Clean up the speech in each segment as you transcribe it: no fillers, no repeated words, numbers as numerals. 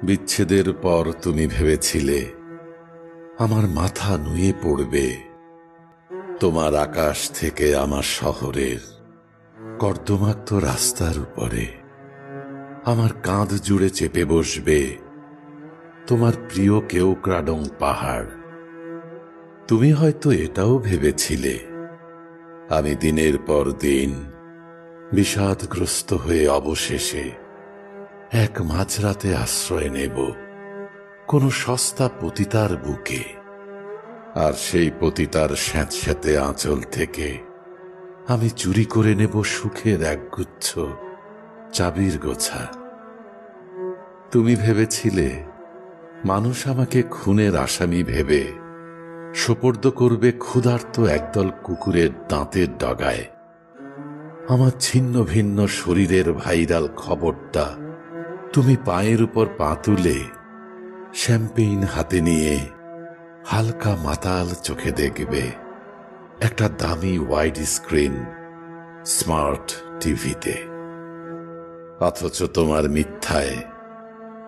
বিচ্ছেদের পর তুমি ভেবেছিলে আমার মাথা নুয়ে পড়বে, তোমার আকাশ থেকে আমার শহরের কর্দমাক্ত রাস্তার উপরে আমার কাঁধ জুড়ে চেপে বসবে তোমার প্রিয় কেওক্রাডং পাহাড়। তুমি হয়তো এটাও ভেবেছিলে আমি দিনের পর দিন বিষাদগ্রস্ত হয়ে অবশেষে এক মাঝরাতে আশ্রয় নেব কোনো সস্তা পতিতার বুকে, আর সেই পতিতার স্যাঁতস্যাঁতে আঁচল থেকে আমি চুরি করে নেব সুখের একগুচ্ছ চাবির গোছা। তুমি ভেবেছিলে মানুষ আমাকে খুনের আসামি ভেবে সোপর্দ করবে ক্ষুধার্ত একদল কুকুরের দাঁতের ডগায়। আমার ছিন্ন ভিন্ন শরীরের ভাইরাল খবরটা তুমি পায়ের উপর পা তুলে শ্যাম্পেইন হাতে নিয়ে হালকা মাতাল চোখে দেখবে একটা দামি ওয়াইড স্ক্রিন স্মার্ট টিভিতে। অথচ তোমার মিথ্যায়,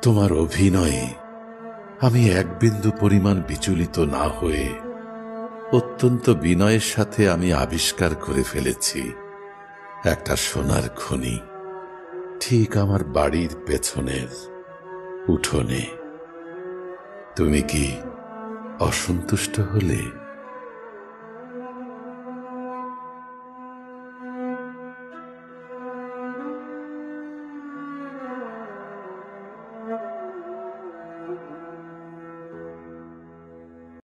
তোমার অভিনয়ে আমি এক বিন্দু পরিমাণ বিচলিত না হয়ে অত্যন্ত বিনয়ের সাথে আমি আবিষ্কার করে ফেলেছি একটা সোনার খনি ঠিক আমার বাড়ির পেছনের উঠোনে। তুমি কি অসন্তুষ্ট হলে?